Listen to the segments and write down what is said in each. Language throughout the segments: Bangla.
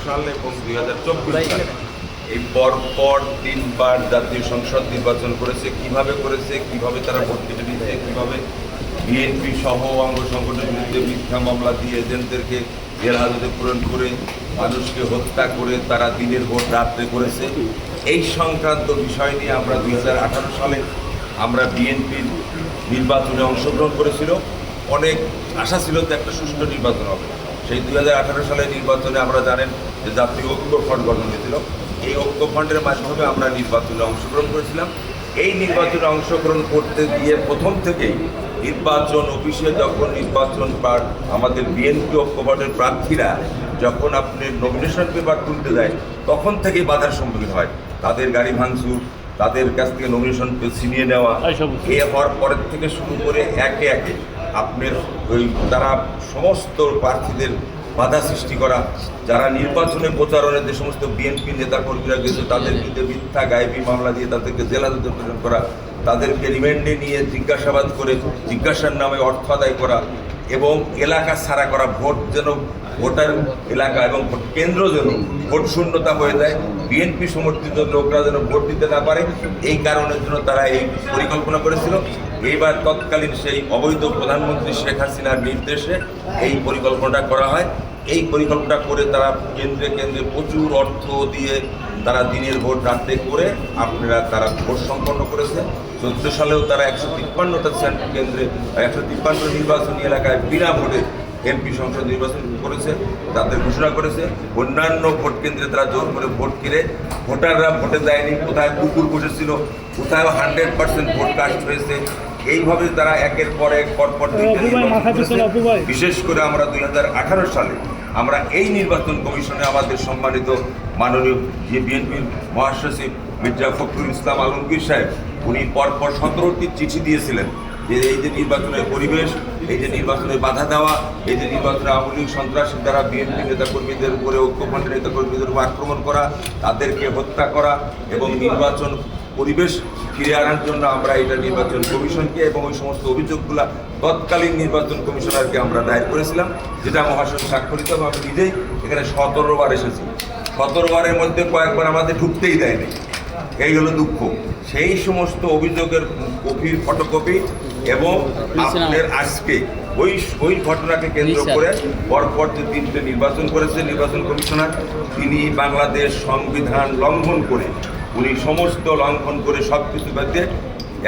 সাল এবং 2024 সালে এই পরপর 3বার জাতীয় সংসদ নির্বাচন করেছে। কিভাবে তারা ভোট কেটে নিয়েছে, কিভাবে বিএনপি সহ অঙ্গ সংগঠনের বিরুদ্ধে মিথ্যা মামলা দিয়ে এজেন্টদেরকে জেল হাজতে প্রেরণ করে মানুষকে হত্যা করে তারা দিনের ভোট রাত্রে করেছে। এই সংক্রান্ত বিষয় নিয়ে আমরা 2018 সালে আমরা বিএনপির নির্বাচনে অংশগ্রহণ করেছিল। অনেক আশা ছিল যে একটা সুষ্ঠু নির্বাচন হবে। সেই 2018 সালের নির্বাচনে আমরা জানেন যে জাতীয় ঐক্য ফ্রন্ট গঠন হয়েছিল। এই ঐক্য ফ্রন্টের মাধ্যমে আমরা নির্বাচনে অংশগ্রহণ করেছিলাম। এই নির্বাচনে অংশগ্রহণ করতে গিয়ে প্রথম থেকেই নির্বাচন অফিসে যখন নির্বাচন আমাদের বিএনপি ঐক্য ফ্রন্টের প্রার্থীরা যখন আপনি নমিনেশন পেপার তুলতে যায় তখন থেকেই বাধার সম্মুখীন হয়। তাদের গাড়ি ভাঙচুর, তাদের কাছ থেকে নমিনেশন ছিনিয়ে নেওয়া, এ হওয়ার পরের থেকে শুরু করে একে একে আপনার তারা সমস্ত প্রার্থীদের বাধা সৃষ্টি করা, যারা নির্বাচনে প্রচারণের যে সমস্ত বিএনপি নেতাকর্মীরা গেছে তাদের বিরুদ্ধে মিথ্যা গায়েবী মামলা দিয়ে তাদেরকে জেলহাজতে প্রেরণ করা, তাদেরকে রিমান্ডে নিয়ে জিজ্ঞাসাবাদ করে জিজ্ঞাসার নামে অর্থ আদায় করা এবং এলাকা ছাড়া করা, ভোটার এলাকা এবং ভোট কেন্দ্র যেন ভোট শূন্যতা হয়ে যায়, বিএনপি সমর্থিত লোকরা যেন ভোট দিতে না পারে, এই কারণের জন্য তারা এই পরিকল্পনা করেছিল। এইবার তৎকালীন সেই অবৈধ প্রধানমন্ত্রী শেখ হাসিনার নির্দেশে এই পরিকল্পনাটা করা হয়। এই পরিকল্পনা করে তারা কেন্দ্রে কেন্দ্রে প্রচুর অর্থ দিয়ে তারা দিনের ভোট রাত্রে করে তারা ভোট সম্পন্ন করেছে। 14 সালেও তারা 153টা কেন্দ্রে 153 নির্বাচনী এলাকায় বিনা ভোটে এমপি সংসদ নির্বাচন করেছে, তাদের ঘোষণা করেছে। অন্যান্য ভোট কেন্দ্রে তারা জোর করে ভোট কিনে ভোটাররা ভোটে দেয়নি, কোথায় কুকুর বসেছিল, কোথায় 100% ভোট কাস্ট হয়েছে। এইভাবে তারা একের পর এক পরপর বিশেষ করে আমরা 2018 সালে আমরা এই নির্বাচন কমিশনে আমাদের সম্মানিত মাননীয় বিএনপির মহাসচিব মির্জা ফখরুল ইসলাম আলমগীর সাহেব উনি পরপর 17টি চিঠি দিয়েছিলেন যে এই যে নির্বাচনের পরিবেশ, এই যে নির্বাচনে বাধা দেওয়া, এই যে নির্বাচনে আওয়ামী লীগ সন্ত্রাসী দ্বারা বিএনপি নেতাকর্মীদের উপরে ঐক্যফ্রন্টের নেতাকর্মীদের উপর আক্রমণ করা, তাদেরকে হত্যা করা এবং নির্বাচন পরিবেশ ফিরে আনার জন্য আমরা এটা নির্বাচন কমিশনকে এবং ওই সমস্ত অভিযোগগুলো তৎকালীন নির্বাচন কমিশনারকে আমরা দায়ের করেছিলাম, যেটা মহাসচিব স্বাক্ষরিত। আমি নিজেই এখানে 17 বার এসেছি, 17 বারের মধ্যে কয়েকবার আমাদের ঢুকতেই দেয়নি। এই হলো দুঃখ। সেই সমস্ত অভিযোগের কপির ফটোকপি এবং আপনাদের আজকে ওই ঘটনাকে কেন্দ্র করে পরপর যে 3টে নির্বাচন করেছে নির্বাচন কমিশনার, তিনি বাংলাদেশ সংবিধান লঙ্ঘন করে উনি সমস্ত লঙ্ঘন করে সব কিছু বাদে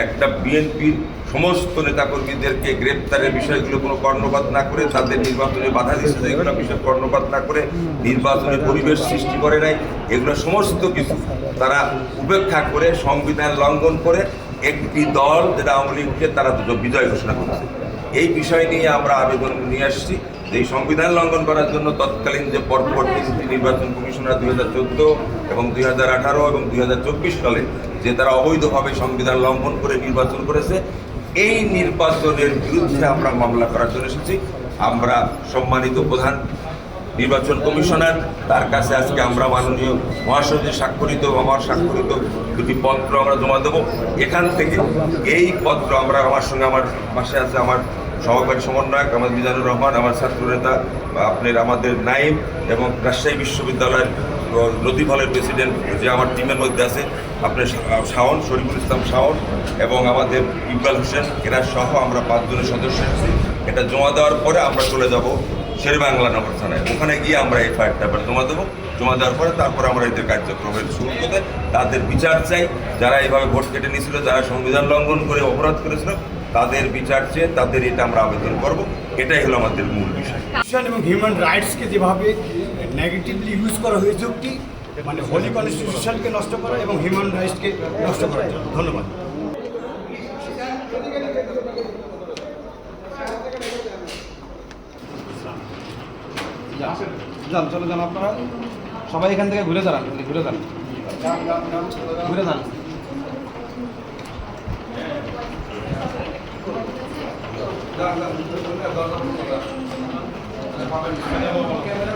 একটা বিএনপির সমস্ত নেতাকর্মীদেরকে গ্রেপ্তারের বিষয়গুলো কোনো কর্ণপাত না করে, তাদের নির্বাচনে বাধা দিচ্ছে এগুলো বিষয়ে কর্ণপাত না করে, নির্বাচনের পরিবেশ সৃষ্টি করে নাই, এগুলো সমস্ত কিছু তারা উপেক্ষা করে সংবিধান লঙ্ঘন করে একটি দল যেটা আওয়ামী লীগকে তারা বিজয় ঘোষণা করেছে। এই বিষয় নিয়ে আমরা আবেদন নিয়ে আসছি যে এই সংবিধান লঙ্ঘন করার জন্য তৎকালীন যে পরপর নির্বাচন কমিশনার 2014 এবং 2018 এবং 2024 সালে যে তারা অবৈধভাবে সংবিধান লঙ্ঘন করে নির্বাচন করেছে, এই নির্বাচনের বিরুদ্ধে আমরা মামলা করার জন্য এসেছি। আমরা সম্মানিত প্রধান নির্বাচন কমিশনার তার কাছে আজকে আমরা মাননীয় মহাসচিব স্বাক্ষরিত আমার স্বাক্ষরিত 2টি পত্র আমরা জমা দেবো। এখান থেকে এই পত্র আমার সঙ্গে আমার পাশে আছে আমার সহকারী সমন্বয়ক আমার মিজানুর রহমান, আমার ছাত্রনেতা আমাদের নাইম এবং রাজশাহী বিশ্ববিদ্যালয়ের লতিফ হলের প্রেসিডেন্ট যে আমার টিমের মধ্যে আছে আপনার শাওন, শরীফুল ইসলাম শাওন এবং আমাদের ইকবাল হোসেন, এরা সহ আমরা 5 জনের সদস্য আছি। এটা জমা দেওয়ার পরে আমরা চলে যাব শেরেবাংলা নগর থানায়, ওখানে গিয়ে আমরা এফআইআরটা জমা দেবো। জমা দেওয়ার পরে তারপরে আমরা এদের কার্যক্রমের শুরু করতে তাদের বিচার চাই। যারা এইভাবে ভোট কেটে নিয়েছিল, যারা সংবিধান লঙ্ঘন করে অপরাধ করেছিল, তাদের বিচার চেয়ে তাদের এটা আমরা আবেদন করব। এটাই হলো আমাদের মূল বিষয়। এবং হিউম্যান রাইটসকে যেভাবে নেগেটিভলি ইউজ করা হয়ে যুক্তি মানে হোলি কনস্টিটিউশনকে নষ্ট করা এবং হিউম্যান রাইটসকে নষ্ট করার জন্য। ধন্যবাদ। যান, চলে যান, আপনারা সবাই এখান থেকে ঘুরে দাঁড়ান, ঘুরে যান, ঘুরে যান। ক্যামেরা